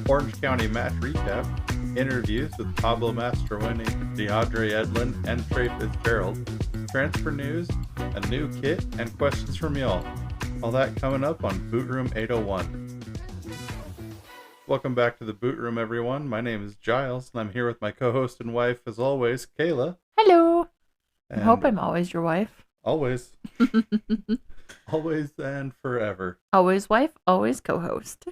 Orange County match recap, interviews with Pablo Mastroeni, DeAndre Edlin, and Trey Fitzgerald, transfer news, a new kit, and questions from y'all. All that coming up on Boot Room 801. Welcome back to the Boot Room, everyone. My name is Giles, and I'm here with my co-host and wife, as always, Kayla. Hello. And I hope I'm always your wife. Always. Always and forever. Always wife, always co-host.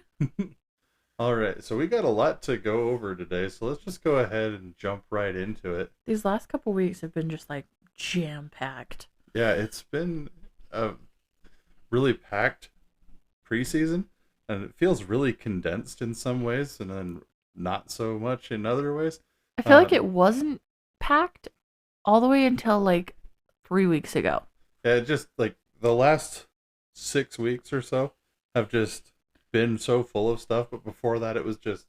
All right, so we got a lot to go over today, so let's just go ahead and jump right into it. These last couple weeks have been just like jam-packed. Yeah, it's been a really packed preseason, and it feels really condensed in some ways, and then not so much in other ways. I feel like it wasn't packed all the way until like 3 weeks ago. Yeah, just like the last 6 weeks or so have just been so full of stuff, but before that it was just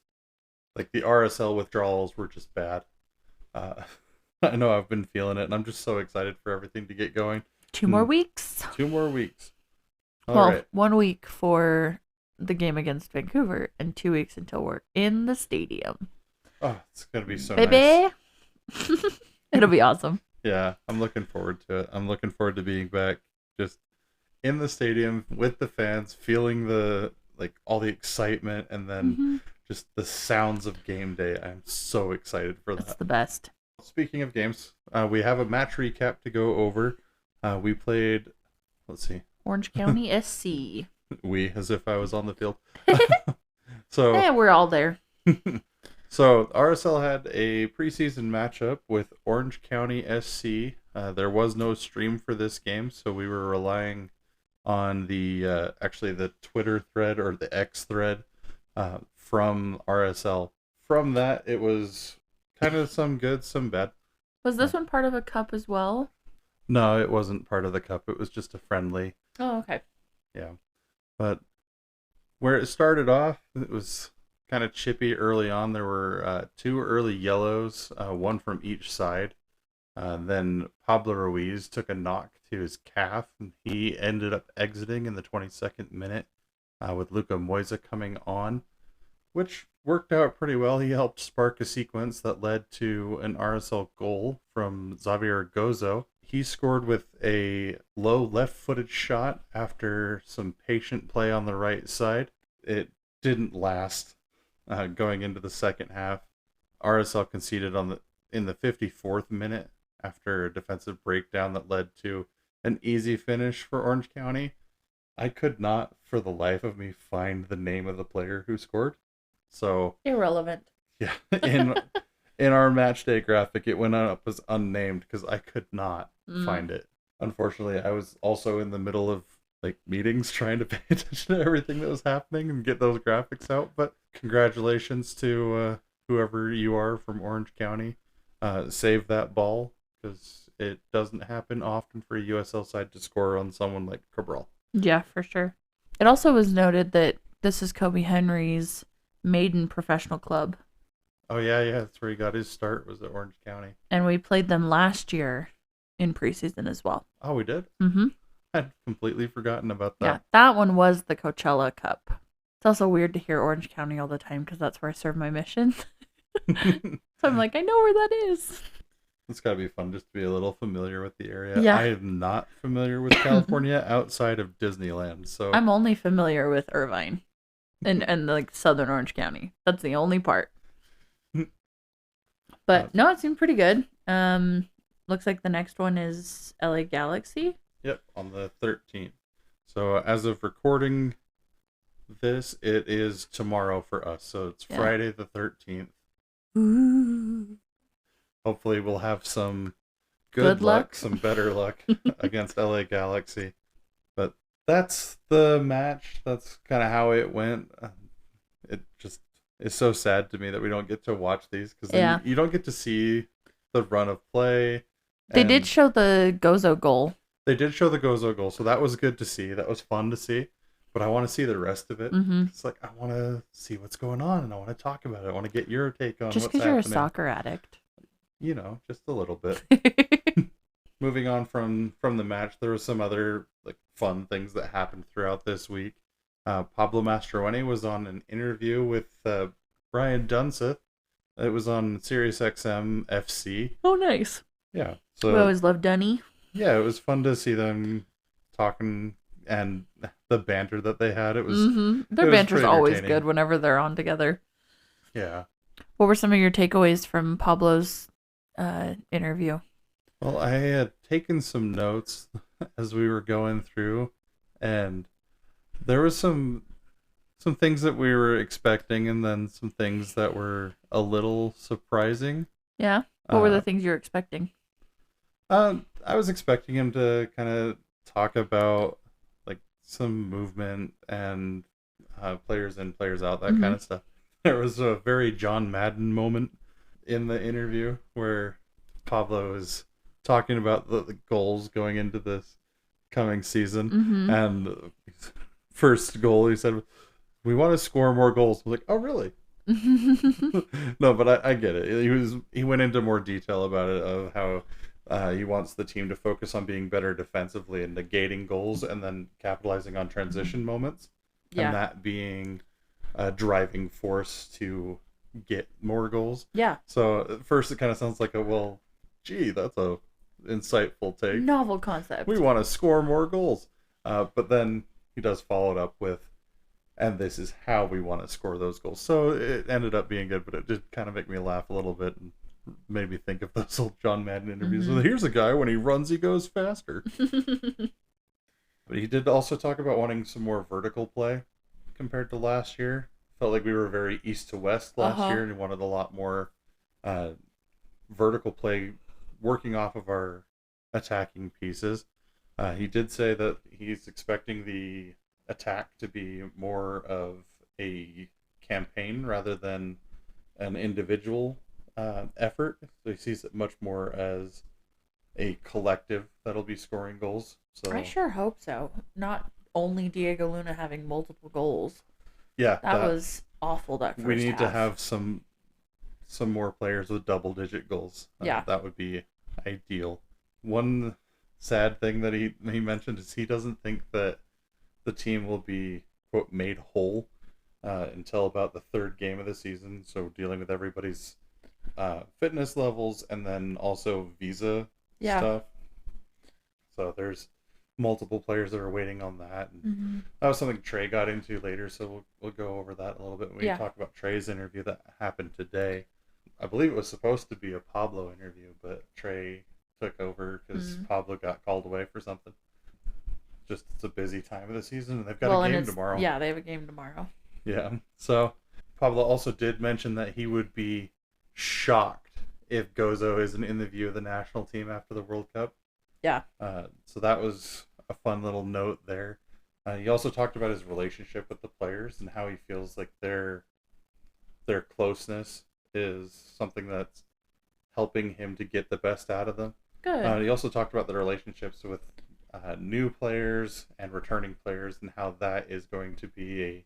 like the RSL withdrawals were just bad. I know I've been feeling it, and I'm just so excited for everything to get going. 2 more weeks. 2 more weeks. All right. 1 week for the game against Vancouver and 2 weeks until we're in the stadium. Oh, it's gonna be so Baby. nice. It'll be awesome. Yeah, I'm looking forward to it. I'm looking forward to being back just in the stadium with the fans, feeling the all the excitement, and then just the sounds of game day. I'm so excited for that. That's the best. Speaking of games, we have a match recap to go over. We played, let's see. Orange County SC. We, as if I was on the field. So yeah, we're all there. So RSL had a preseason matchup with Orange County SC. There was no stream for this game, so we were relying on the actually the Twitter thread or the X thread from RSL. From that, it was kind of some good, some bad. Was this one part of a cup as well? No, it wasn't part of the cup. It was just a friendly. Oh, okay. Yeah. But where it started off, it was kind of chippy early on. There were 2 early yellows, one from each side. Then Pablo Ruiz took a knock to his calf, and he ended up exiting in the 22nd minute with Luka Moisa coming on, which worked out pretty well. He helped spark a sequence that led to an RSL goal from Zavier Gozo. He scored with a low left-footed shot after some patient play on the right side. It didn't last going into the second half. RSL conceded in the 54th minute after a defensive breakdown that led to an easy finish for Orange County. I could not, for the life of me, find the name of the player who scored. So irrelevant. Yeah, in our match day graphic, it went up as unnamed because I could not find it. Unfortunately, I was also in the middle of meetings trying to pay attention to everything that was happening and get those graphics out. But congratulations to whoever you are from Orange County. Save that ball, because it doesn't happen often for a USL side to score on someone like Cabral. Yeah, for sure. It also was noted that this is Kobe Henry's maiden professional club. Oh, yeah, that's where he got his start, was at Orange County. And we played them last year in preseason as well. Oh, we did? Mm-hmm. I'd completely forgotten about that. Yeah, that one was the Coachella Cup. It's also weird to hear Orange County all the time because that's where I serve my mission. So I'm like, I know where that is. It's got to be fun just to be a little familiar with the area. Yeah. I am not familiar with California outside of Disneyland. So I'm only familiar with Irvine and southern Orange County. That's the only part. But no, it seemed pretty good. Looks like the next one is LA Galaxy. Yep, on the 13th. So as of recording this, it is tomorrow for us. So it's Friday the 13th. Ooh. Hopefully we'll have some good luck, some better luck against LA Galaxy. But that's the match. That's kind of how it went. It just is so sad to me that we don't get to watch these, because you don't get to see the run of play. They did show the Gozo goal. They did show the Gozo goal, so that was good to see. That was fun to see. But I want to see the rest of it. Mm-hmm. It's like, I want to see what's going on, and I want to talk about it. I want to get your take on what's happening. Just because you're a soccer addict. You know, just a little bit. Moving on from the match, there was some other fun things that happened throughout this week. Pablo Mastroeni was on an interview with Brian Dunseth. It was on SiriusXM FC. Oh, nice. Yeah. We So always love Dunny. yeah, it was fun to see them talking and the banter that they had. It was Their it was banter's pretty always entertaining. good whenever they're on together. Yeah. What were some of your takeaways from Pablo's interview? Well, I had taken some notes as we were going through, and there was some things that we were expecting, and then some things that were a little surprising. Yeah. What were the things you were expecting? I was expecting him to kind of talk about like some movement and players in, players out, that kind of stuff. There was a very John Madden moment in the interview where Pablo is talking about the goals going into this coming season, and first goal he said, "We want to score more goals." I was like, "Oh, really?" No, but I get it. He went into more detail about it, of how he wants the team to focus on being better defensively and negating goals, and then capitalizing on transition moments, and that being a driving force to get more goals. Yeah. So at first it kind of sounds like that's a insightful take. Novel concept. We want to score more goals. But then he does follow it up with, and this is how we want to score those goals. So it ended up being good, but it did kind of make me laugh a little bit and made me think of those old John Madden interviews. Well, here's a guy, when he runs, he goes faster. But he did also talk about wanting some more vertical play compared to last year. Felt like we were very east to west last year, and he wanted a lot more vertical play, working off of our attacking pieces. He did say that he's expecting the attack to be more of a campaign rather than an individual effort. So he sees it much more as a collective that'll be scoring goals. So I sure hope so. Not only Diego Luna having multiple goals. Yeah, that was awful. That first we need half. to have some more players with double-digit goals. Yeah, that would be ideal. One sad thing that he mentioned is he doesn't think that the team will be, quote, made whole until about the third game of the season. So dealing with everybody's fitness levels, and then also visa stuff. So there's multiple players that are waiting on that. And that was something Trey got into later, so we'll go over that a little bit when we talk about Trey's interview that happened today. I believe it was supposed to be a Pablo interview, but Trey took over because Pablo got called away for something. Just, it's a busy time of the season, and they've got a game tomorrow. Yeah, they have a game tomorrow. Yeah. So Pablo also did mention that he would be shocked if Gozo isn't in the view of the national team after the World Cup. Yeah. So that was a fun little note there. He also talked about his relationship with the players and how he feels like their closeness is something that's helping him to get the best out of them. Good. He also talked about the relationships with new players and returning players, and how that is going to be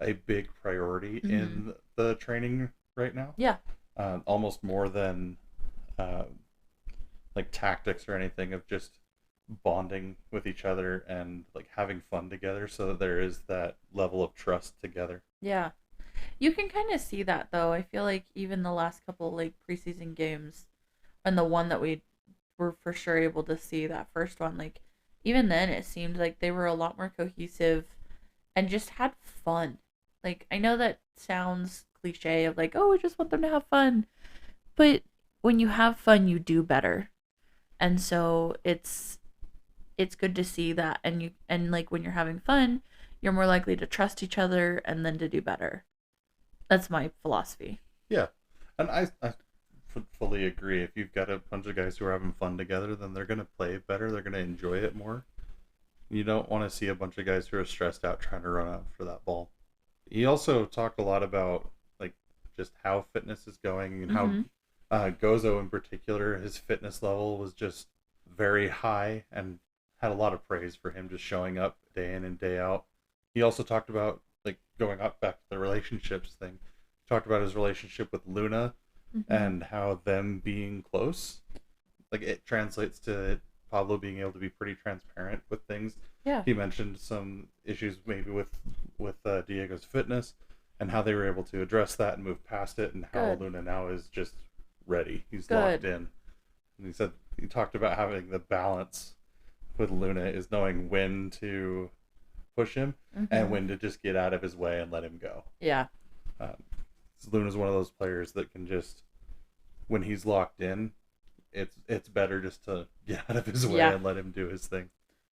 a big priority in the training right now. Yeah. Almost more than like tactics or anything, of just bonding with each other and like having fun together, so that there is that level of trust together. Yeah. You can kind of see that, though. I feel like even the last couple like preseason games, and the one that we were for sure able to see, that first one, like even then it seemed like they were a lot more cohesive and just had fun. Like, I know that sounds cliche of like, oh, we just want them to have fun, but when you have fun, you do better. And so it's good to see that, and like when you're having fun, you're more likely to trust each other and then to do better. That's my philosophy. Yeah, and I fully agree. If you've got a bunch of guys who are having fun together, then they're going to play better. They're going to enjoy it more. You don't want to see a bunch of guys who are stressed out trying to run out for that ball. He also talked a lot about like just how fitness is going, and how Gozo in particular, his fitness level was just very high, and had a lot of praise for him just showing up day in and day out. He also talked about like going up back to the relationships thing. He talked about his relationship with Luna and how them being close, like it translates to Pablo being able to be pretty transparent with things. Yeah. He mentioned some issues maybe with Diego's fitness and how they were able to address that and move past it, and how Good. Luna now is just ready. He's Good. locked in. And he talked about having the balance with Luna is knowing when to push him and when to just get out of his way and let him go. Yeah. Luna's one of those players that can just, when he's locked in, it's better just to get out of his way and let him do his thing.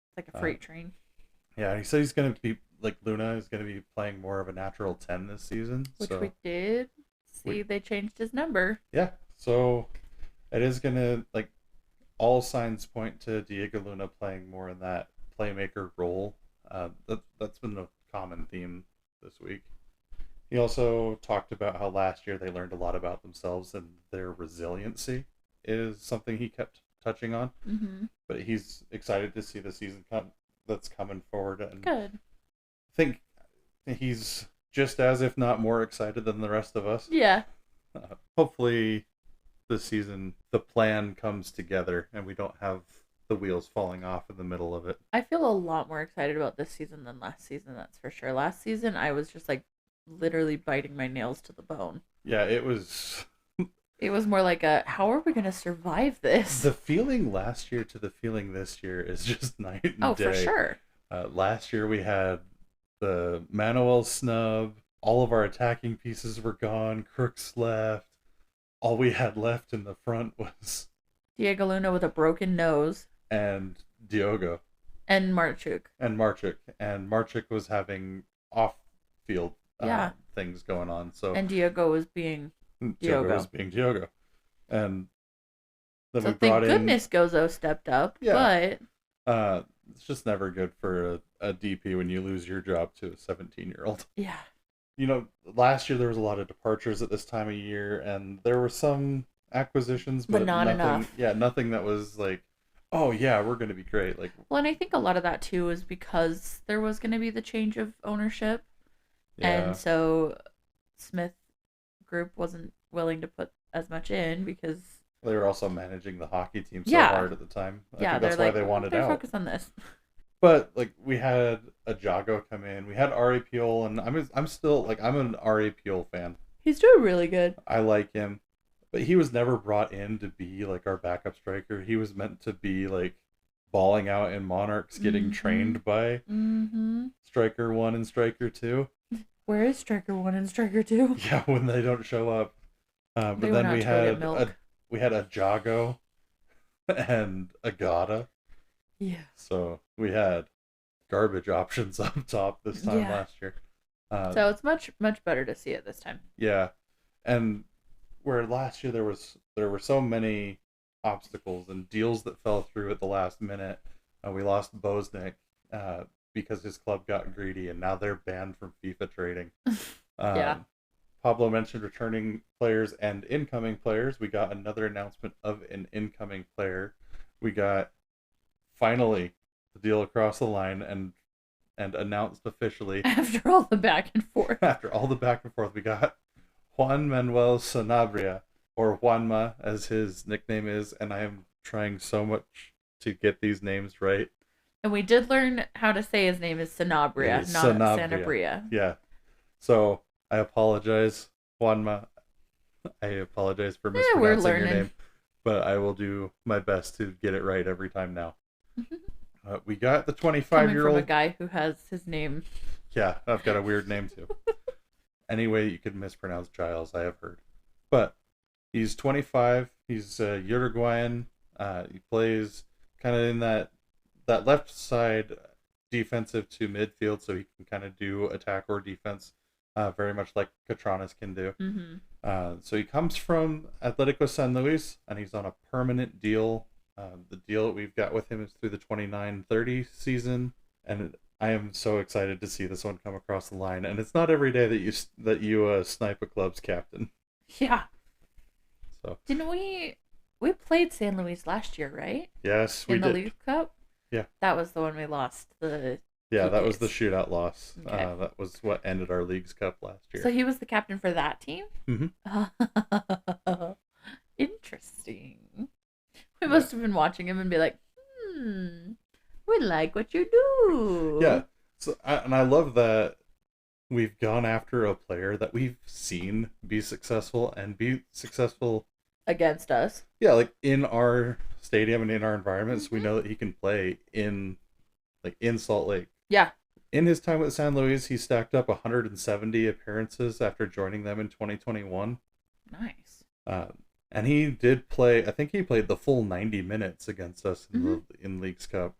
It's like a freight train. Yeah, he said he's going to be, like, Luna is going to be playing more of a natural 10 this season. Which we did see. They changed his number. Yeah, so it is going to, like, all signs point to Diego Luna playing more in that playmaker role. That's been a common theme this week. He also talked about how last year they learned a lot about themselves, and their resiliency is something he kept touching on. But he's excited to see the season that's coming forward. And good. I think he's just as, if not more, excited than the rest of us. Yeah. Hopefully this season the plan comes together and we don't have the wheels falling off in the middle of it. I feel a lot more excited about this season than last season, that's for sure. Last season I was just like literally biting my nails to the bone. Yeah, it was more like how are we going to survive this? The feeling last year to the feeling this year is just night and day. Oh, for sure. Last year we had the Manuel snub. All of our attacking pieces were gone. Crooks left. All we had left in the front was Diego Luna with a broken nose. And Diogo. And Marchuk. And Marchuk was having off-field things going on. So and Diogo was being Diogo. And then so we brought thank goodness Gozo stepped up. Yeah. But it's just never good for a DP when you lose your job to a 17-year-old. Yeah. You know, last year there was a lot of departures at this time of year, and there were some acquisitions, but not nothing, enough. Yeah, nothing that was like, oh yeah, we're going to be great. Like, well, and I think a lot of that too is because there was going to be the change of ownership, and so Smith Group wasn't willing to put as much in because they were also managing the hockey team so hard at the time. I think that's why they wanted out. Focus on this. But like we had a Jago come in, we had R.A. Pule, and I'm still like I'm an R.A. Pule fan. He's doing really good. I like him, but he was never brought in to be like our backup striker. He was meant to be like balling out in Monarchs, getting trained by Striker 1 and Striker 2. Where is Striker 1 and Striker 2? Yeah, when they don't show up. But then we had a Jago and a Gata. Yeah. So we had garbage options up top this time last year. So it's much better to see it this time. Yeah, and where last year there were so many obstacles and deals that fell through at the last minute. We lost Boznik because his club got greedy, and now they're banned from FIFA trading. Pablo mentioned returning players and incoming players. We got another announcement of an incoming player. We got finally the deal across the line and announced officially. After all the back and forth. We got Juan Manuel Sanabria, or JuanMa as his nickname is, and I am trying so much to get these names right. And we did learn how to say his name is Sanabria, not Sanabria. Yeah. So I apologize, JuanMa. I apologize for mispronouncing your name, but I will do my best to get it right every time now. We got the 25-year-old. From a guy who has his name. Yeah, I've got a weird name too. Anyway, you could mispronounce Giles, I have heard. But he's 25. He's Uruguayan. He plays kind of in that left side defensive to midfield, so he can kind of do attack or defense, very much like Catranas can do. So he comes from Atlético San Luis, and he's on a permanent deal. The deal that we've got with him is through the 29-30 season, and I am so excited to see this one come across the line. And it's not every day that you snipe a club's captain. Yeah. So didn't we played San Luis last year, right? Yes, we did. In the League Cup. Yeah. That was the one we lost. That was the shootout loss. Okay. That was what ended our League's Cup last year. So he was the captain for that team? Mm-hmm. Interesting. We must have been watching him and be like, We like what you do. Yeah. So and I love that we've gone after a player that we've seen be successful and be successful. Against us. Yeah, like in our stadium and in our environment, so we Mm-hmm. know that he can play in in Salt Lake. Yeah. In his time with San Luis, he stacked up 170 appearances after joining them in 2021. Nice. Uh, and he did play. I think he played the full 90 minutes against us in Mm-hmm. the in Leagues Cup.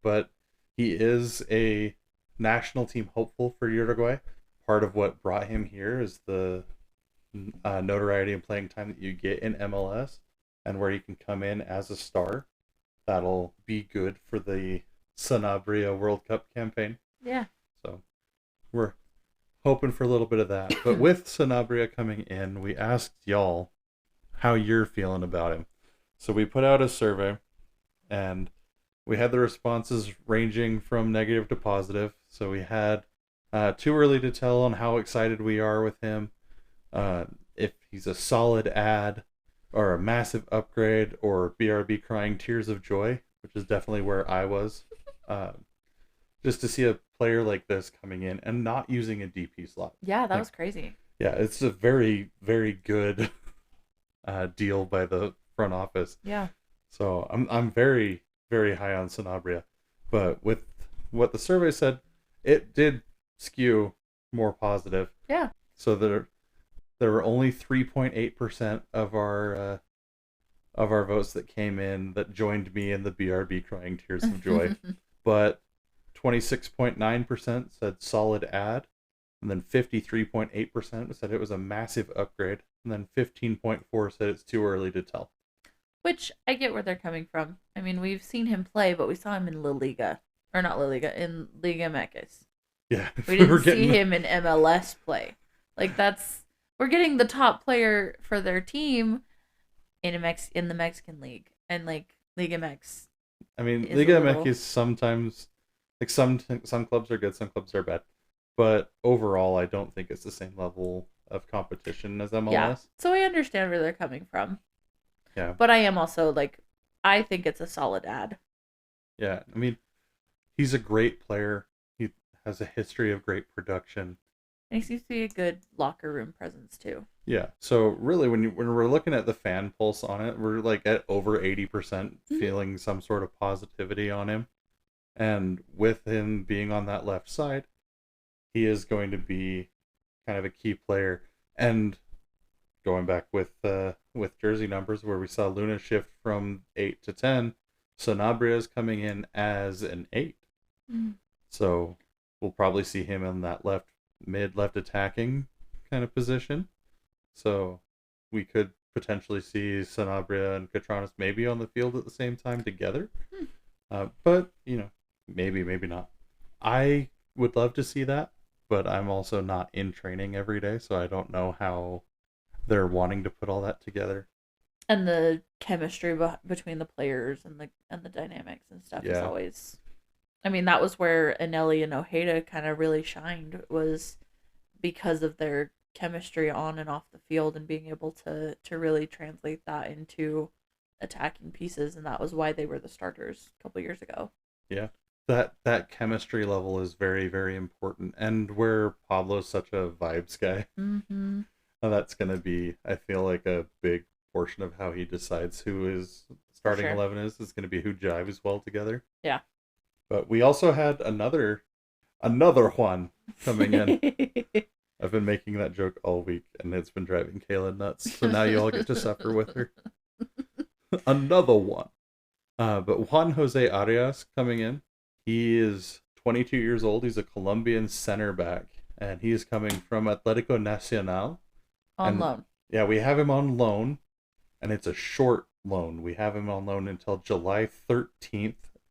But he is a national team hopeful for Uruguay. Part of what brought him here is the notoriety and playing time that you get in MLS, and where you can come in as a star. That'll be good for the Sanabria World Cup campaign. Yeah. So we're hoping for a little bit of that. But with Sanabria coming in, we asked y'all how you're feeling about him. So we put out a survey, and we had the responses ranging from negative to positive. So we had too early to tell on how excited we are with him, if he's a solid add or a massive upgrade, or BRB crying tears of joy, which is definitely where I was. Just to see a player like this coming in and not using a DP slot. Yeah, that was crazy. Yeah, it's a very, very good deal by the front office. Yeah. So I'm very, very high on Sanabria. But with what the survey said, it did skew more positive. Yeah. So there were only 3.8% of our votes that came in that joined me in the BRB crying tears of joy. But 26.9% said solid add, and then 53.8% said it was a massive upgrade, and then 15.4% said it's too early to tell. Which I get where they're coming from. I mean, we've seen him play, but we saw him in La Liga. Or not La Liga, in Liga MX. Yeah. We didn't see him in MLS play. Like, we're getting the top player for their team in the Mexican League. And, like, Liga MX. I mean, Liga MX is sometimes, like, some clubs are good, some clubs are bad. But overall, I don't think it's the same level of competition as MLS. Yeah, so I understand where they're coming from. Yeah. But I am also, like, I think it's a solid add. Yeah, I mean, he's a great player. He has a history of great production. And he seems to be a good locker room presence, too. Yeah, so really, when we're looking at the fan pulse on it, we're, like, at over 80% feeling some sort of positivity on him. And with him being on that left side, he is going to be kind of a key player. And going back with jersey numbers, where we saw Luna shift from 8 to 10, Sanabria is coming in as an 8. So we'll probably see him in that left attacking kind of position. So we could potentially see Sanabria and Catranas maybe on the field at the same time together. But, maybe not. I would love to see that, but I'm also not in training every day, so I don't know how they're wanting to put all that together. And the chemistry between the players and the dynamics and stuff is always... I mean, that was where Anelli and Ojeda kind of really shined, was because of their chemistry on and off the field and being able to really translate that into attacking pieces, and that was why they were the starters a couple years ago. Yeah. That chemistry level is very, very important, and where Pablo's such a vibes guy, that's going to be, I feel like, a big portion of how he decides who his starting 11 is going to be who jives well together. Yeah. But we also had another Juan coming in. I've been making that joke all week, and it's been driving Kayla nuts. So now you all get to suffer with her. Another one. But Juan Jose Arias coming in. He is 22 years old. He's a Colombian center back, and he is coming from Atlético Nacional. On loan. Yeah, we have him on loan, and it's a short loan. We have him on loan until July 13th,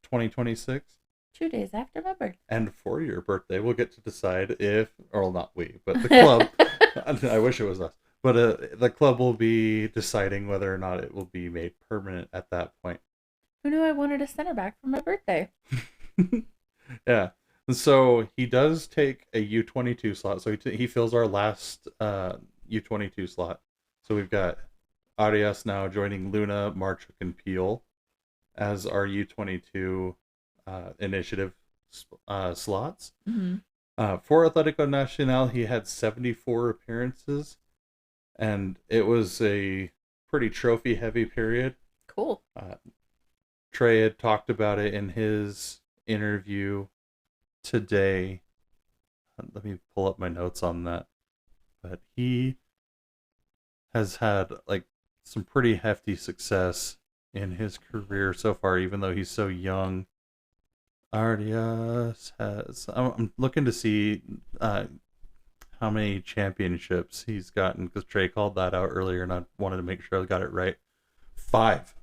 2026. 2 days after my birthday. And for your birthday, we'll get to decide if, or not we, but the club, I wish it was us, but the club will be deciding whether or not it will be made permanent at that point. Who knew I wanted a center back for my birthday? Yeah. And so he does take a U22 slot. So he fills our last U22 slot. So we've got Arias now joining Luna, Marchuk, and Peel. as our U22 initiative slots. Mm-hmm. For Atletico Nacional, he had 74 appearances, and it was a pretty trophy-heavy period. Cool. Trey had talked about it in his interview today. Let me pull up my notes on that. But he has had like some pretty hefty success in his career so far, even though he's so young. Arias has. I'm looking to see how many championships he's gotten because Trey called that out earlier, and I wanted to make sure I got it right. Five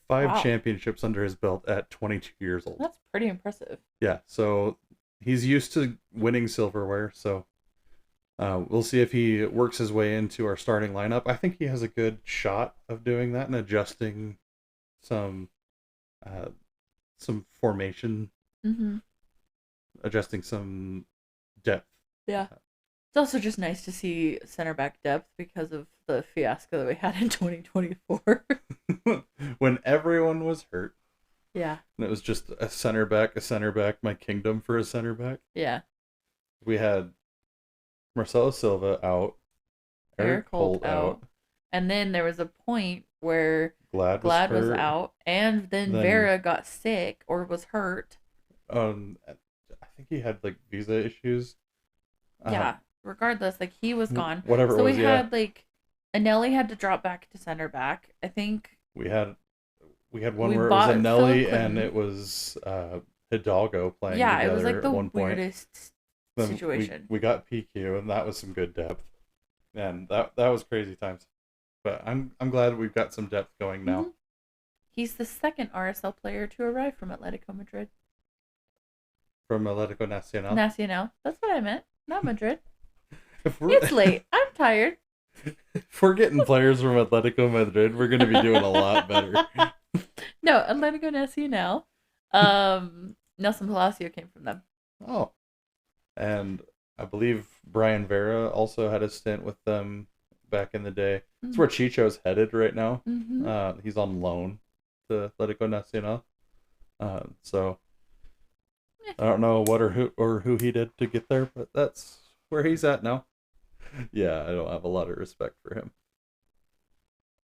Wow. championships under his belt at 22 years old. That's pretty impressive. Yeah, so he's used to winning silverware. So we'll see if he works his way into our starting lineup. I think he has a good shot of doing that and adjusting some formation, Mm-hmm. adjusting some depth. Yeah. It's also just nice to see center back depth because of the fiasco that we had in 2024. When everyone was hurt. Yeah. And it was just a center back, my kingdom for a center back. Yeah. We had Marcelo Silva out, Eric Holt out. And then there was a point where Glad was out, and then Vera got sick or was hurt. I think he had like visa issues. Yeah. Regardless, like he was gone. Whatever so it was, we had like Anelli had to drop back to center back. I think we had one where it was Anelli and it was Hidalgo playing together. Yeah, it was like the weirdest situation. We got PQ, and that was some good depth, and that was crazy times. But I'm glad we've got some depth going now. Mm-hmm. He's the second RSL player to arrive from Atletico Madrid. From Atletico Nacional. Nacional. That's what I meant. Not Madrid. It's late. I'm tired. If we're getting players from Atletico Madrid, we're going to be doing a lot better. No, Atletico Nacional. Nelson Palacio came from them. Oh. And I believe Brian Vera also had a stint with them back in the day. That's where Chicho's headed right now. Mm-hmm. He's on loan to Atletico Nacional. So I don't know what or who he did to get there, but that's where he's at now. Yeah, I don't have a lot of respect for him.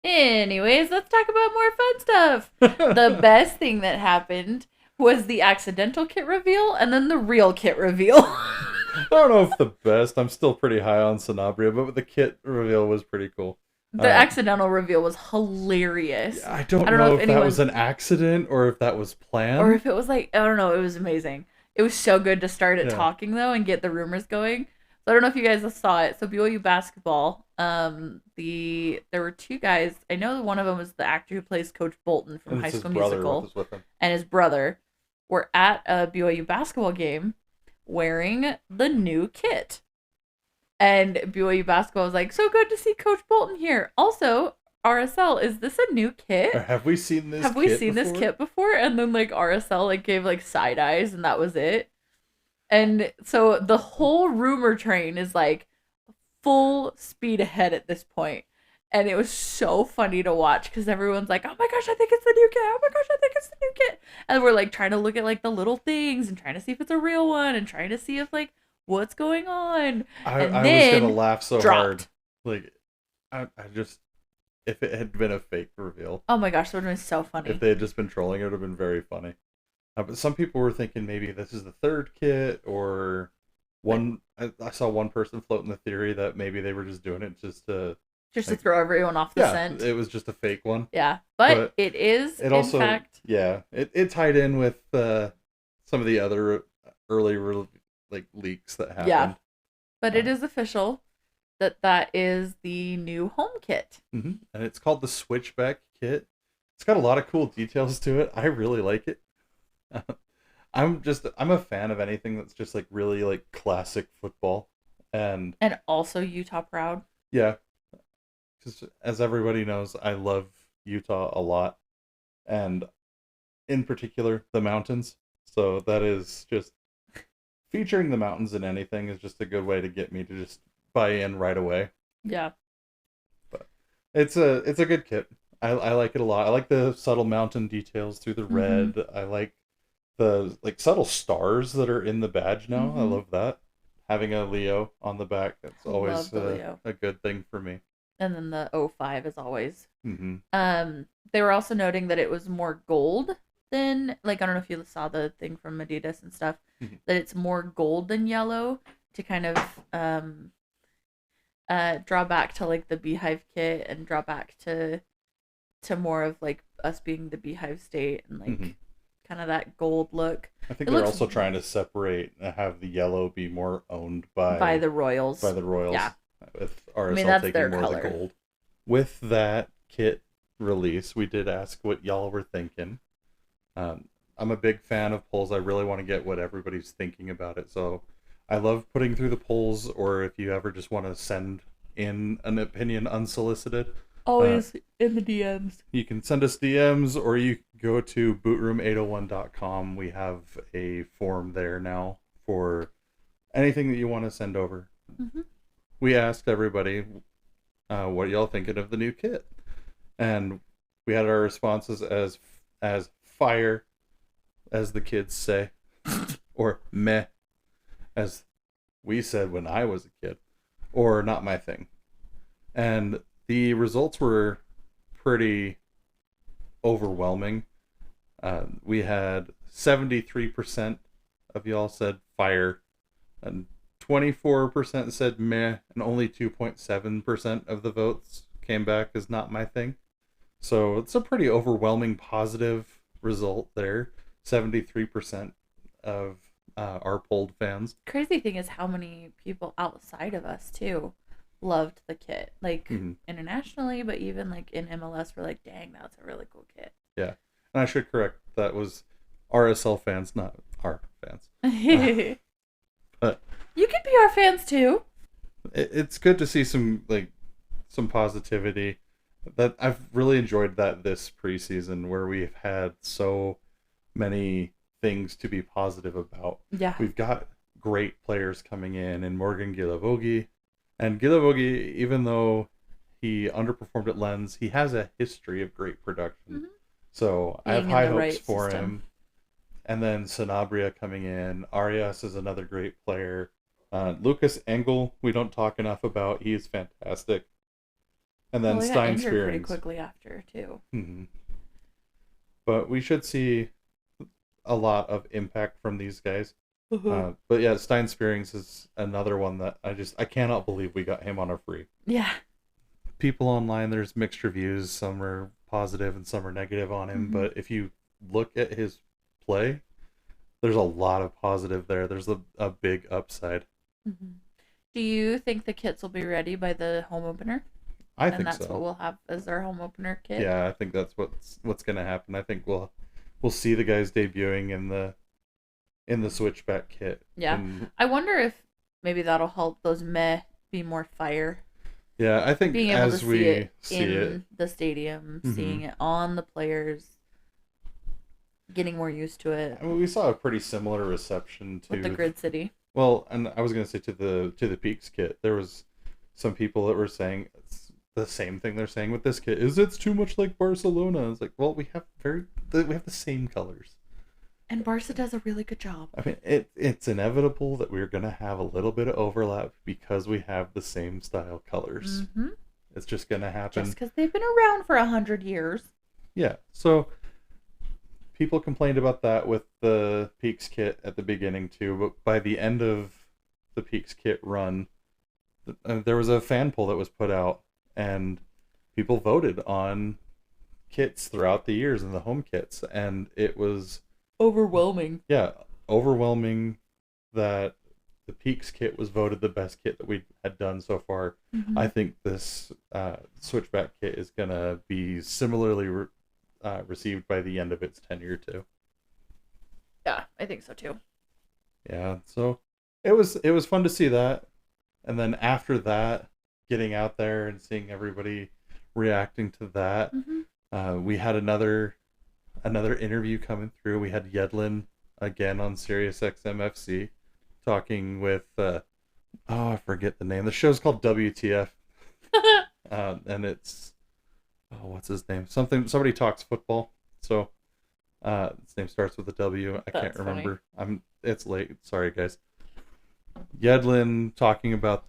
Anyways, let's talk about more fun stuff. The best thing that happened was the accidental kit reveal and then the real kit reveal. I don't know if the best. I'm still pretty high on Sanabria, but the kit reveal was pretty cool. The accidental reveal was hilarious. Yeah, I don't know if that was an accident or if that was planned. Or if it was like, I don't know, it was amazing. It was so good to start it talking, though, and get the rumors going. So I don't know if you guys saw it. So BYU basketball, there were two guys. I know one of them was the actor who plays Coach Bolton from High School Musical. And his brother were at a BYU basketball game wearing the new kit. And BYU basketball was like, so good to see Coach Bolton here. Also, RSL, is this a new kit? Or have we seen this this kit before? And then like RSL like gave like side eyes and that was it. And so the whole rumor train is like full speed ahead at this point. And it was so funny to watch because everyone's like, oh my gosh, I think it's the new kit. Oh my gosh, I think it's the new kit. And we're like trying to look at like the little things and trying to see if it's a real one and trying to see if like what's going on. I was going to laugh so hard. Like, I just, if it had been a fake reveal. Oh my gosh, that would have been so funny. If they had just been trolling, it would have been very funny. But some people were thinking maybe this is the third kit or one. I saw one person floating the theory that maybe they were just doing it just to throw everyone off the scent. It was just a fake one. Yeah, but it is. It also, in fact, it tied in with some of the other early leaks that happened. Yeah, but it is official that is the new home kit, and it's called the Switchback Kit. It's got a lot of cool details to it. I really like it. I'm a fan of anything that's just like really like classic football and also Utah proud. Yeah, because as everybody knows, I love Utah a lot, and in particular the mountains. So that is just featuring the mountains in anything is just a good way to get me to just buy in right away. Yeah, but it's a good kit. I like it a lot. I like the subtle mountain details through the Mm-hmm. red. I like the like subtle stars that are in the badge now. I Mm-hmm. love that. Having a Leo on the back, that's I always love the Leo. a good thing for me. And then the O5 is always. Mm-hmm. They were also noting that it was more gold than, like, I don't know if you saw the thing from Adidas and stuff, Mm-hmm. that it's more gold than yellow to kind of draw back to like the beehive kit and draw back to more of like us being the beehive state and Mm-hmm. like kind of that gold look. I think It they're looks also trying to separate and have the yellow be more owned by the by Royals. the Royals, Yeah. with I mean, RSL that's taking their more of the color. gold. With that kit release, we did ask what y'all were thinking. I'm a big fan of polls. I really want to get what everybody's thinking about it. So I love putting through the polls, or if you ever just want to send in an opinion unsolicited, Always in the DMs. you can send us DMs or you go to bootroom801.com. We have a form there now for anything that you want to send over. Mm-hmm. We asked everybody what y'all thinking of the new kit, and we had our responses as fire, as the kids say, or meh, as we said when I was a kid, or not my thing. And the results were pretty overwhelming. We had 73% of y'all said fire, and 24% said meh, and only 2.7% of the votes came back as not my thing. So it's a pretty overwhelming positive result there. 73% of our polled fans. Crazy thing is how many people outside of us too loved the kit, like Mm-hmm. internationally, but even like in MLS, we're like, dang, that's a really cool kit. Yeah. And I should correct, that was RSL fans, not our fans. But you can be our fans too. it's good to see some positivity. That I've really enjoyed that this preseason, where we've had so many things to be positive about. Yeah. We've got great players coming in, and Morgan Gilavogi. And Gilavogi, even though he underperformed at Lens, he has a history of great production. Mm-hmm. So I have Being in high the hopes right for system. him. And then Sanabria coming in. Arias is another great player. Lucas Engel, we don't talk enough about. He is fantastic. And then Well, he got Stein injured pretty Spearings. quickly after too. Mm-hmm. But we should see a lot of impact from these guys. But yeah, Stein Spearings is another one that I cannot believe we got him on a free. Yeah. People online, there's mixed reviews. Some are positive and some are negative on him. Mm-hmm. But if you look at his play, there's a lot of positive there. There's a big upside. Mm-hmm. Do you think the kits will be ready by the home opener? I And think that's so. what we'll have as our home opener kit? Yeah, I think that's what's going to happen. I think we'll see the guys debuting in the Switchback Kit. Yeah. And, I wonder if maybe that'll help those meh be more fire. yeah, I think Being able as to we see it see in it, the stadium, Mhm. seeing it on the players, getting more used to it I mean, we saw a pretty similar reception to with the Grid City. Well, and I was going to say to the Peaks Kit, there was some people that were saying it's the same thing they're saying with this kit. Is it's too much like Barcelona? It's like, well, we have the same colors. And Barca does a really good job. I mean, it's inevitable that we're going to have a little bit of overlap because we have the same style colors. Mm-hmm. It's just going to happen. Just because they've been around for 100 years. Yeah. So people complained about that with the Peaks Kit at the beginning too, but by the end of the Peaks Kit run, there was a fan poll that was put out, and people voted on kits throughout the years and the home kits, and it was Overwhelming. yeah, overwhelming that the Peaks kit was voted the best kit that we had done so far. Mm-hmm. I think this Switchback kit is gonna be similarly received by the end of its tenure too. Yeah, I think so too. Yeah, so it was fun to see that, and then after that, getting out there and seeing everybody reacting to that, we had another interview coming through. We had Yedlin again on Sirius XMFC talking with I forget the name. The show's called WTF, and it's oh, what's his name? Somebody talks football. So his name starts with a W. I can't That's funny. remember. It's late. Sorry guys. Yedlin talking about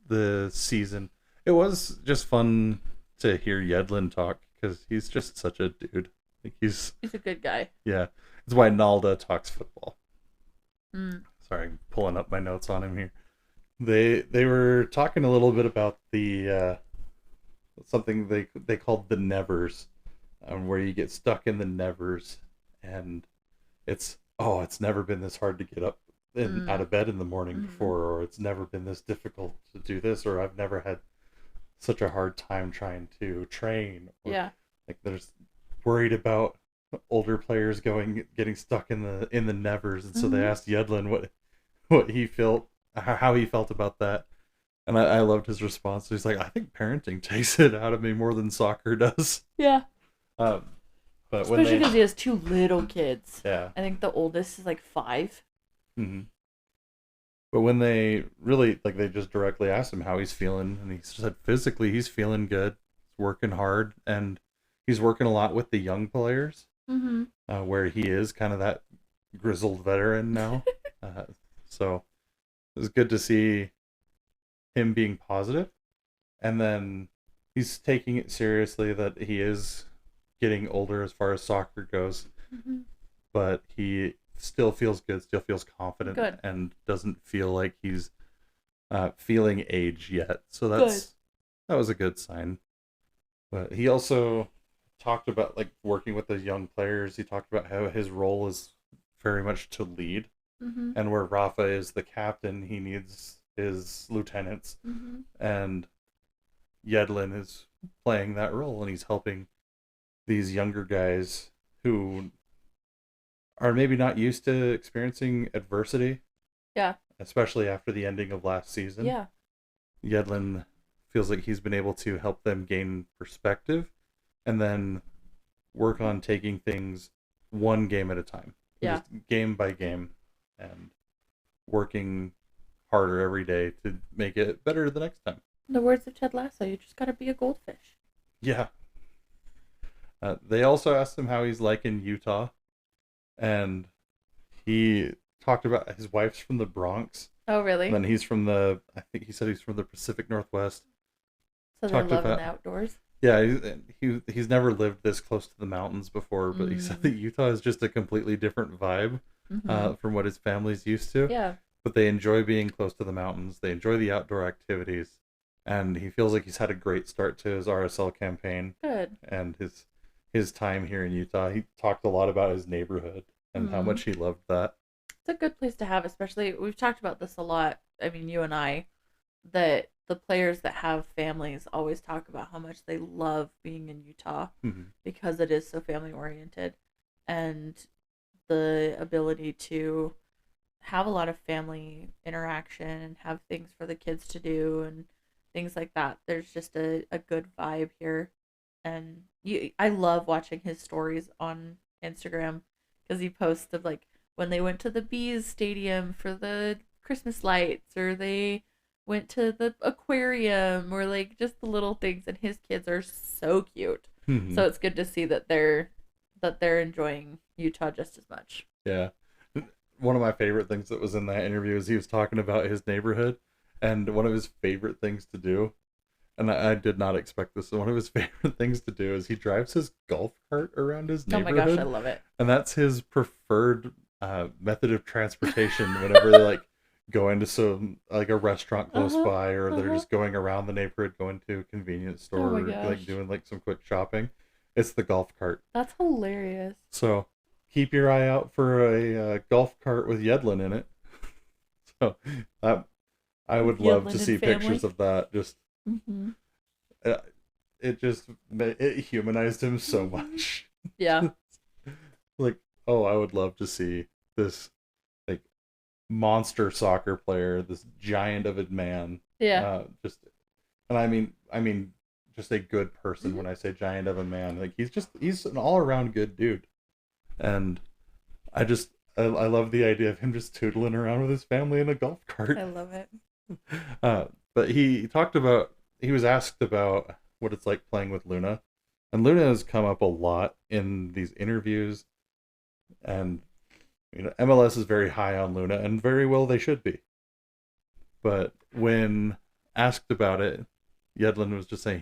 the season. It was just fun to hear Yedlin talk because he's just such a dude. Like He's a good guy. yeah. It's why Nalda talks football. Mm. Sorry, I'm pulling up my notes on him here. They were talking a little bit about the something they called the nevers, where you get stuck in the nevers, and it's never been this hard to get up and out Mm. of bed in the morning Mm-hmm. before, or it's never been this difficult to do this, or I've never had such a hard time trying to train, or Yeah. like there's worried about older players getting stuck in the nevers, and so they Mm-hmm. asked Yedlin what he felt, how he felt about that. And I loved his response. He's like, I think parenting takes it out of me more than soccer does. Yeah. Um, but when Especially they, because he has two little kids. yeah, I think the oldest is like 5. hmm but when they really like, they just directly asked him how he's feeling, and he said physically he's feeling good, he's working hard, and he's working a lot with the young players, Mm-hmm. where he is kind of that grizzled veteran now. uh, so it was good to see him being positive, and then he's taking it seriously that he is getting older as far as soccer goes, Mm-hmm. but he still feels good, still feels confident, Good. and doesn't feel like he's feeling age yet. So Good. that was a good sign. But he also talked about like working with the young players. He talked about how his role is very much to lead, Mm-hmm. and where Rafa is the captain, he needs his lieutenants, Mm-hmm. and Yedlin is playing that role, and he's helping these younger guys who are maybe not used to experiencing adversity, Yeah. especially after the ending of last season. Yeah. Yedlin feels like he's been able to help them gain perspective and then work on taking things one game at a time. Yeah. Just game by game, and working harder every day to make it better the next time. In the words of Ted Lasso, you just gotta be a goldfish. Yeah. They also asked him how he's like in Utah, and he talked about his wife's from the Bronx. Oh, And really? then I think he said he's from the Pacific Northwest. So they're Talked loving about, the outdoors. yeah, he's never lived this close to the mountains before, but he said that Utah is just a completely different vibe Mm-hmm. from what his family's used to. Yeah. But they enjoy being close to the mountains. They enjoy the outdoor activities, and he feels like he's had a great start to his RSL campaign Good. and his time here in Utah. He talked a lot about his neighborhood and how much he loved that. It's a good place to have, especially we've talked about this a lot. I mean, you and I, that the players that have families always talk about how much they love being in Utah Mm-hmm. because it is so family oriented, and the ability to have a lot of family interaction and have things for the kids to do and things like that. There's just a good vibe here. And I love watching his stories on Instagram because he posts of like when they went to the Bees Stadium for the Christmas lights, or they went to the aquarium, or like just the little things, and his kids are so cute. Mm-hmm. So it's good to see that they're enjoying Utah just as much. Yeah. One of my favorite things that was in that interview is he was talking about his neighborhood, and one of his favorite things to do, and I did not expect this, one of his favorite things to do is he drives his golf cart around his Oh my neighborhood. gosh, I love it. And that's his preferred method of transportation whenever they like go into some like a restaurant close by, or they're just going around the neighborhood, going to a convenience store, Oh my or like gosh. doing like some quick shopping. It's the golf cart. That's hilarious. So keep your eye out for a golf cart with Yedlin in it. So that I would love to Yedlin see and family. pictures of that. Just Mm-hmm. uh, it humanized him so much. Yeah. Like, oh, I would love to see this like monster soccer player, this giant of a man. Yeah. And I mean, just a good person. When I say giant of a man, like he's an all around good dude, and I love the idea of him just tootling around with his family in a golf cart. I love it. But he was asked about what it's like playing with Luna. And Luna has come up a lot in these interviews, and MLS is very high on Luna, and very well they should be. But when asked about it, Yedlin was just saying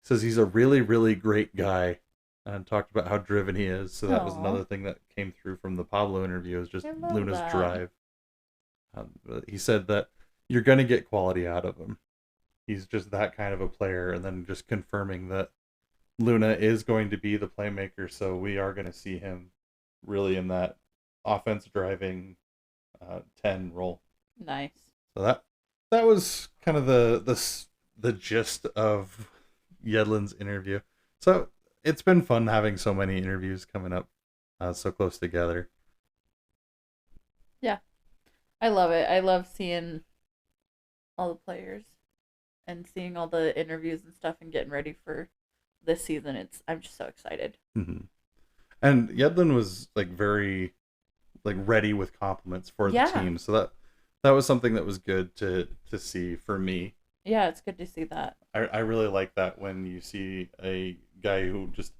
says he's a really, really great guy, and talked about how driven he is. So that was another thing that came through from the Pablo interview, is just Luna's drive. He said that you're going to get quality out of him. He's just that kind of a player, and then just confirming that Luna is going to be the playmaker, so we are going to see him really in that offense driving 10 role. Nice. So that was kind of the gist of Yedlin's interview. So it's been fun having so many interviews coming up so close together. Yeah, I love it. I love seeing all the players and seeing all the interviews and stuff and getting ready for this season. I'm just so excited. Mm-hmm. And Yedlin was very ready with compliments for the team. So that was something that was good to see for me. Yeah, it's good to see that. I really like that when you see a guy who just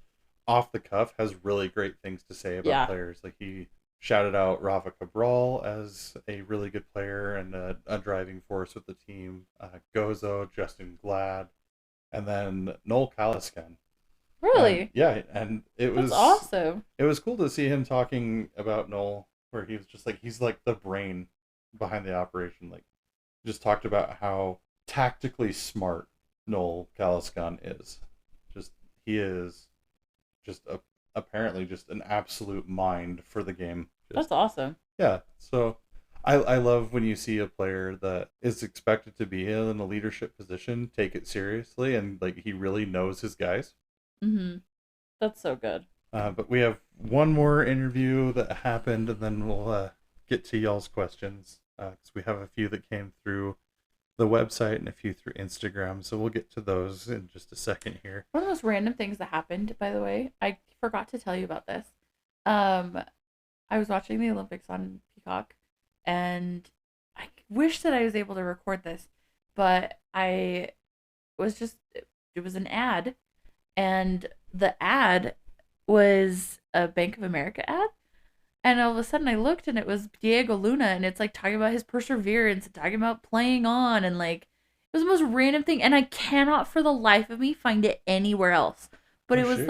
off the cuff has really great things to say about players. Like, he shouted out Rafa Cabral as a really good player and a driving force with the team. Gozo, Justin Glad, and then Noel Kaliskan. Really? And it was awesome. It was cool to see him talking about Noel, where he was just he's the brain behind the operation. Just talked about how tactically smart Noel Kaliskan is. He is apparently just an absolute mind for the game. That's awesome. Yeah. So I love when you see a player that is expected to be in a leadership position take it seriously, and he really knows his guys. Mm-hmm. That's so good. But we have one more interview that happened, and then we'll get to y'all's questions, because we have a few that came through the website and a few through Instagram. So we'll get to those in just a second here. One of those random things that happened, by the way, I forgot to tell you about this. I was watching the Olympics on Peacock, and I wish that I was able to record this, but it was an ad, and the ad was a Bank of America ad. And all of a sudden I looked, and it was Diego Luna, and it's talking about his perseverance and talking about playing on, and it was the most random thing, and I cannot for the life of me find it anywhere else. But it was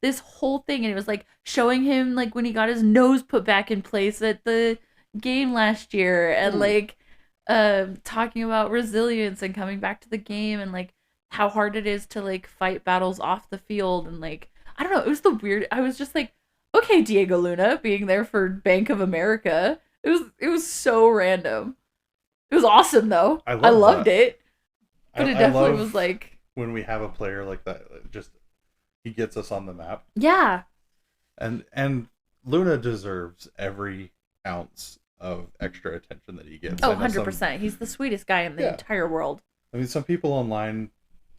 this whole thing, and it was showing him when he got his nose put back in place at the game last year, and talking about resilience and coming back to the game, and how hard it is to fight battles off the field, and I don't know, it was I was just okay, Diego Luna being there for Bank of America. It was so random. It was awesome though. I loved it. But it definitely was when we have a player like that, he gets us on the map. Yeah. And Luna deserves every ounce of extra attention that he gets. Oh, 100%. He's the sweetest guy in the entire world. I mean, some people online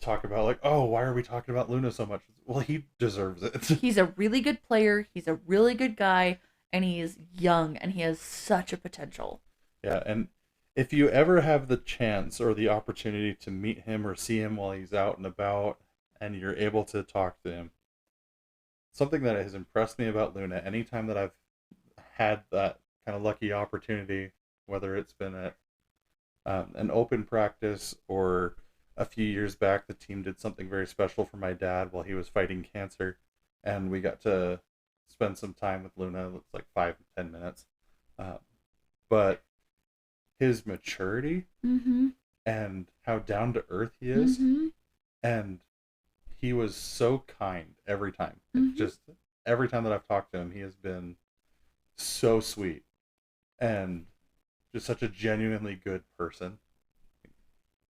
talk about why are we talking about Luna so much? Well, he deserves it. He's a really good player. He's a really good guy, and he is young, and he has such a potential. Yeah, and if you ever have the chance or the opportunity to meet him or see him while he's out and about, and you're able to talk to him, something that has impressed me about Luna, anytime that I've had that kind of lucky opportunity, whether it's been at an open practice or a few years back, the team did something very special for my dad while he was fighting cancer, and we got to spend some time with Luna. It looks 5 to 10 minutes. But his maturity and how down to earth he is, and he was so kind every time. Just every time that I've talked to him, he has been so sweet and just such a genuinely good person.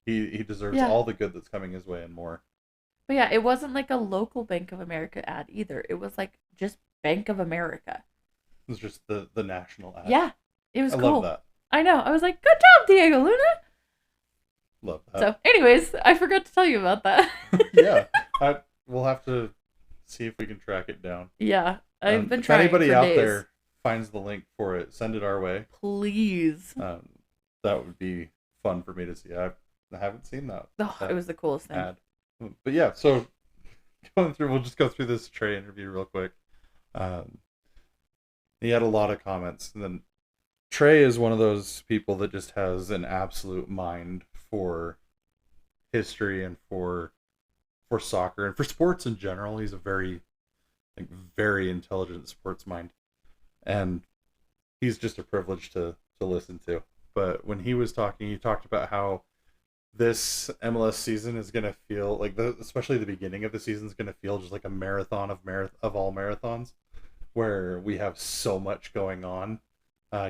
He deserves all the good that's coming his way and more. But yeah, it wasn't a local Bank of America ad either. It was just Bank of America. It was just the national ad. Yeah, it was cool. I love that. I know. I was good job, Diego Luna. Love that. So, anyways, I forgot to tell you about that. Yeah, we'll have to see if we can track it down. Yeah, I've been trying. If anybody for out days. there finds the link for it, send it our way. Please. That would be fun for me to see. I haven't seen that. Oh, it was the coolest thing. Ad. But yeah, so we'll just go through this Trey interview real quick. Um, he had a lot of comments, and then Trey is one of those people that just has an absolute mind for history and for soccer and for sports in general. He's a very intelligent sports mind, and he's just a privilege to listen to. But when he was talking, he talked about how this MLS season is going to feel like especially the beginning of the season is going to feel just like a marathon of all marathons, where we have so much going on,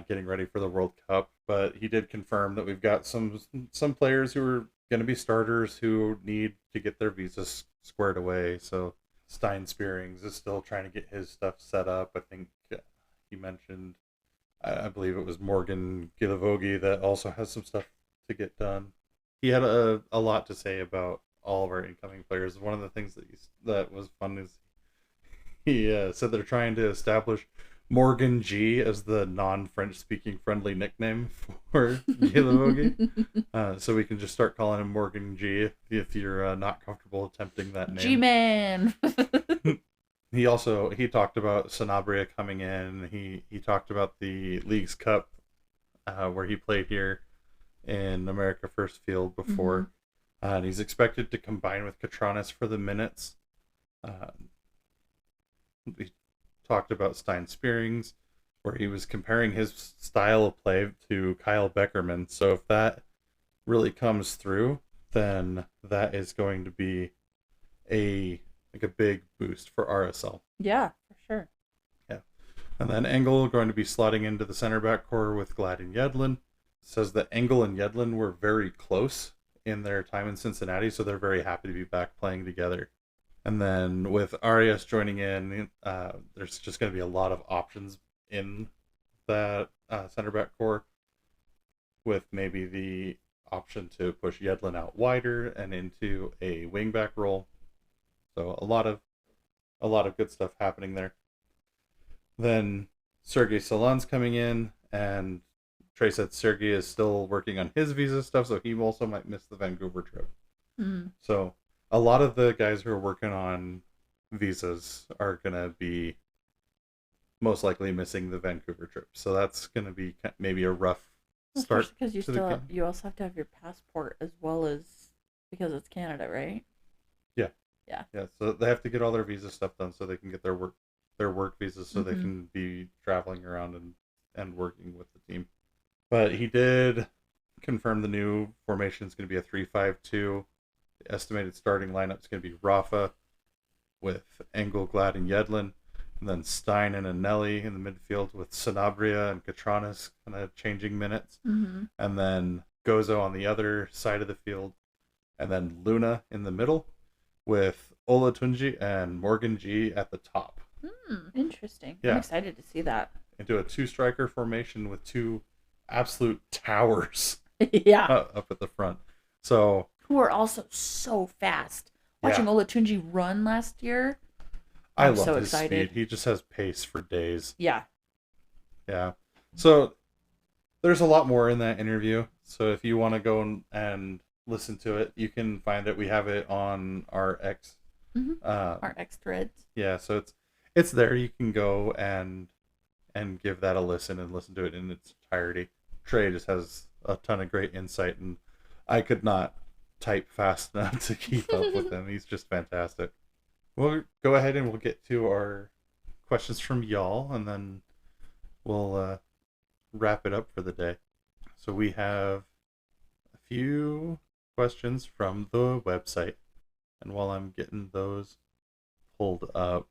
getting ready for the World Cup. But he did confirm that we've got some players who are going to be starters who need to get their visas squared away. So Stein Spearings is still trying to get his stuff set up. I think he mentioned, I believe it was Morgan Gilavogi that also has some stuff to get done. He had a lot to say about all of our incoming players. One of the things that was fun is he said they're trying to establish Morgan G as the non-French speaking friendly nickname for Gilavogi. So we can just start calling him Morgan G if you're not comfortable attempting that name. G-Man. He talked about Sanabria coming in. He talked about the Leagues Cup, where he played here in America First Field before. And he's expected to combine with Catranes for the minutes. We talked about Stein Spearings, where he was comparing his style of play to Kyle Beckerman. So if that really comes through, then that is going to be a big boost for RSL. Yeah, for sure. Yeah. And then Engel going to be slotting into the center back core with Glad and Yedlin. Says that Engel and Yedlin were very close in their time in Cincinnati, so they're very happy to be back playing together. And then with Arias joining in, there's just going to be a lot of options in that center back core, with maybe the option to push Yedlin out wider and into a wing back role. So a lot of good stuff happening there. Then Sergey Solan's coming in, and Trey said Sergey is still working on his visa stuff, so he also might miss the Vancouver trip. So a lot of the guys who are working on visas are going to be most likely missing the Vancouver trip. So that's going to be maybe a rough start. Because you also have to have your passport as well as, because it's Canada, right? Yeah. So they have to get all their visa stuff done so they can get their work visas, so they can be traveling around and working with the team. But he did confirm the new formation is going to be a 3-5-2. The estimated starting lineup is going to be Rafa with Engel, Glad, and Yedlin. And then Stein and Anelli in the midfield with Sanabria and Catranes kind of changing minutes. And then Gozo on the other side of the field. And then Luna in the middle with Olatunji and Morgan G at the top. Interesting. Yeah. I'm excited to see that. Into a two-striker formation with two absolute towers up at the front. So who are also so fast. Watching Olatunji run last year, I love his speed. He just has pace for days. Yeah. So there's a lot more in that interview. So if you want to go and listen to it, you can find it. We have it on our X. Our X threads. Yeah, so it's there. You can go and give that a listen and listen to it in its entirety. Trey just has a ton of great insight, and I could not type fast enough to keep up with him. He's just fantastic. We'll go ahead and we'll get to our questions from y'all, and then we'll wrap it up for the day. So we have a few questions from the website, and while I'm getting those pulled up,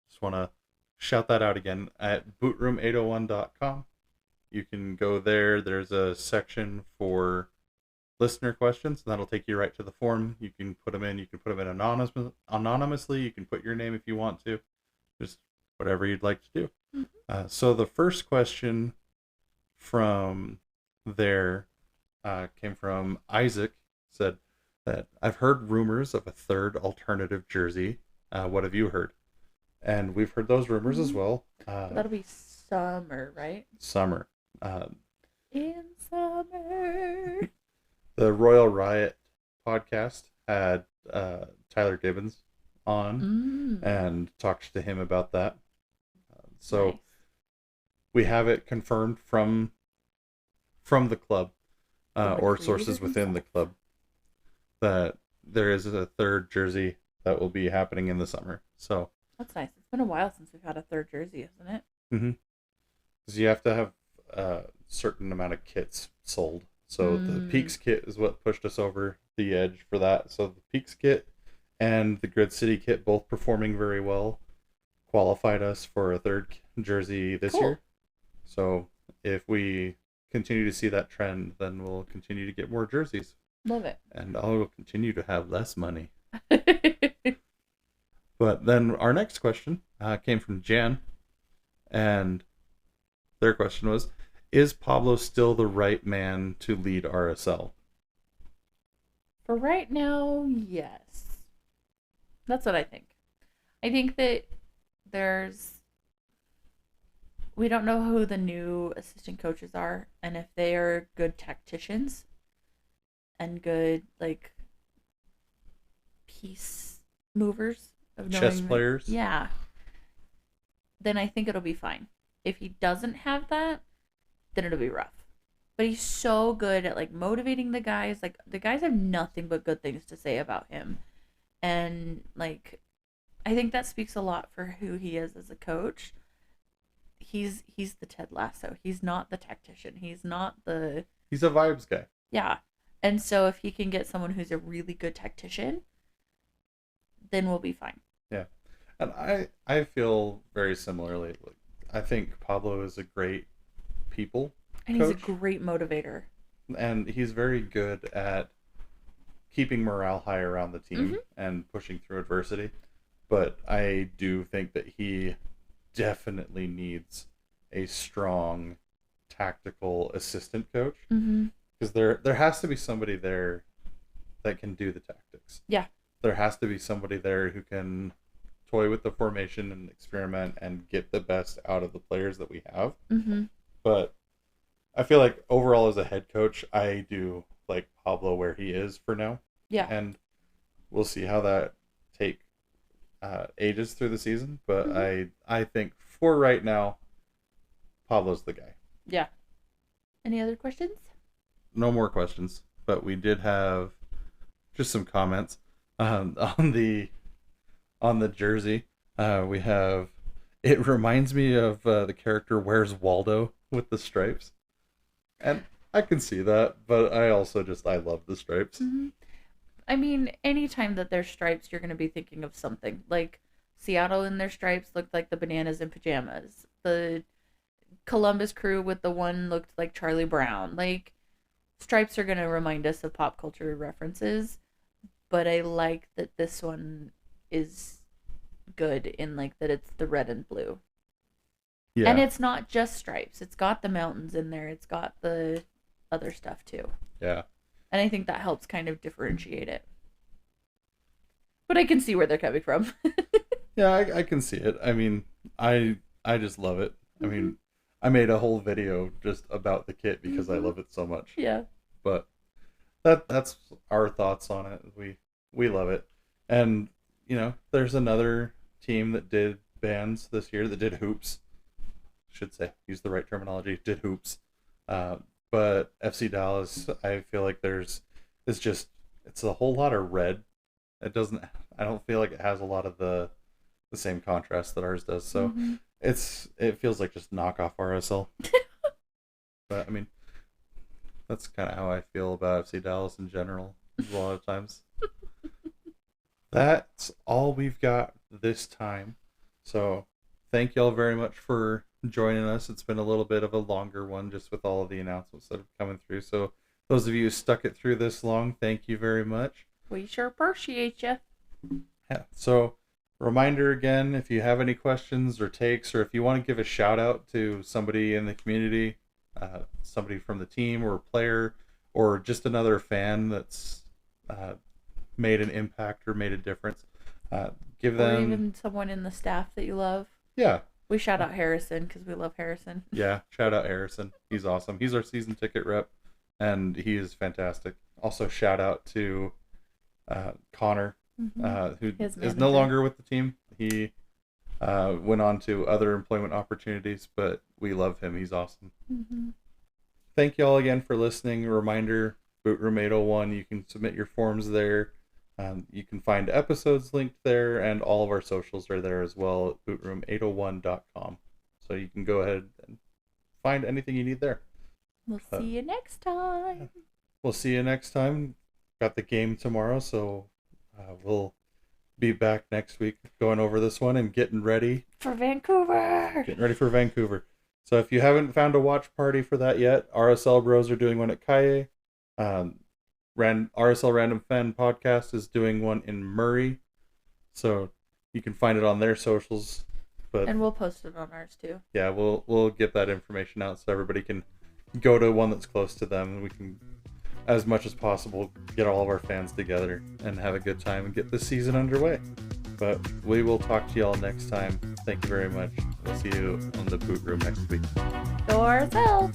just want to shout that out again at bootroom801.com. You can go there. There's a section for listener questions, and that'll take you right to the form. You can put them in. You can put them in anonymously. You can put your name if you want to. Just whatever you'd like to do. So the first question from there came from Isaac. Said that I've heard rumors of a third alternative jersey. What have you heard? And we've heard those rumors as well. That'll be summer, right? Summer. In summer. The Royal Riot podcast had Tyler Gibbons on Mm, and talked to him about that. So nice. we have it confirmed from the club From the or creator sources within the himself. club that there is a third jersey that will be happening in the summer. So That's nice. It's been a while since we've had a third jersey, hasn't it? because you have to have a certain amount of kits sold. So the Mm, Peaks kit is what pushed us over the edge for that. So the Peaks kit and the Grid City kit both performing very well qualified us for a third jersey this cool. year. So if we continue to see that trend, then we'll continue to get more jerseys, Love it. and I'll continue to have less money. But then our next question came from Jan, and their question was, is Pablo still the right man to lead RSL? For right now, yes. That's what I think. I think that there's we don't know who the new assistant coaches are and if they are good tacticians and good like piece movers of Chess knowing like players? yeah, then I think it'll be fine. If he doesn't have that, then it'll be rough. But he's so good at like motivating the guys. Like the guys have nothing but good things to say about him. And like I think that speaks a lot for who he is as a coach. He's the Ted Lasso. He's not the tactician. He's not the He's a vibes guy. yeah. And so if he can get someone who's a really good tactician, then we'll be fine. Yeah. And I feel very similarly. Like, I think Pablo is a great people And he's a coach, great motivator. and he's very good at keeping morale high around the Mm-hmm. team and pushing through adversity. But I do think that he definitely needs a strong tactical assistant coach, Mm-hmm. because there has to be somebody there that can do the tactics. Yeah. There has to be somebody there who can toy with the formation and experiment and get the best out of the players that we have. Mm-hmm. But I feel like overall as a head coach, I do like Pablo where he is for now, Yeah. and we'll see how that take ages through the season. But Mm-hmm. I think for right now, Pablo's the guy. Yeah. Any other questions? No more questions, but we did have just some comments on the jersey. We have, it reminds me of the character Where's Waldo with the stripes, and I can see that, but I also just I love the stripes. Mm-hmm. I mean, anytime that there's stripes, you're going to be thinking of something. Like Seattle in their stripes looked like the bananas in pajamas. The Columbus Crew with the one looked like Charlie Brown. Like stripes are going to remind us of pop culture references, but I like that this one is good in like that it's the red and blue. And Yeah, it's not just stripes. It's got the mountains in there. It's got the other stuff too. yeah, And I think that helps kind of differentiate it. But I can see where they're coming from. yeah. I can see it. I mean, I just love it. I Mm-hmm. mean, I made a whole video just about the kit because I Mm-hmm. love it so much. Yeah. But that's our thoughts on it. We love it, and there's another team that did bands this year that did hoops. Should say use the right terminology. Did hoops, uh, but FC Dallas, I feel like it's a whole lot of red. It doesn't. I don't feel like it has a lot of the same contrast that ours does. So Mm-hmm. it feels like just knockoff RSL. But I mean, that's kind of how I feel about FC Dallas in general. A lot of times. That's all we've got this time. So thank y'all very much for joining us. It's been a little bit of a longer one just with all of the announcements that have coming through. So those of you who stuck it through this long, thank you very much. We sure appreciate you. Yeah. So reminder again, if you have any questions or takes, or if you want to give a shout out to somebody in the community, somebody from the team or a player, or just another fan that's uh, made an impact or made a difference, give Or them, even someone in the staff that you love. yeah, We shout out Harrison because we love Harrison. yeah, shout out Harrison. He's awesome. He's our season ticket rep, and he is fantastic. Also, shout out to Connor, who His is no manager. longer with the team. He went on to other employment opportunities, but we love him. He's awesome. Mm-hmm. Thank you all again for listening. A reminder, Boot Room 801, you can submit your forms there. You can find episodes linked there, and all of our socials are there as well at bootroom801.com. So you can go ahead and find anything you need there. We'll see you next time. We'll see you next time. Got the game tomorrow, so we'll be back next week going over this one and getting ready for Vancouver. So if you haven't found a watch party for that yet, RSL Bros are doing one at Kaye. RSL Random Fan Podcast is doing one in Murray. So you can find it on their socials. And we'll post it on ours too. Yeah, we'll get that information out so everybody can go to one that's close to them. We can, as much as possible, get all of our fans together and have a good time and get this season underway. But we will talk to y'all next time. Thank you very much. We'll see you on the Boot Room next week. Go RSL!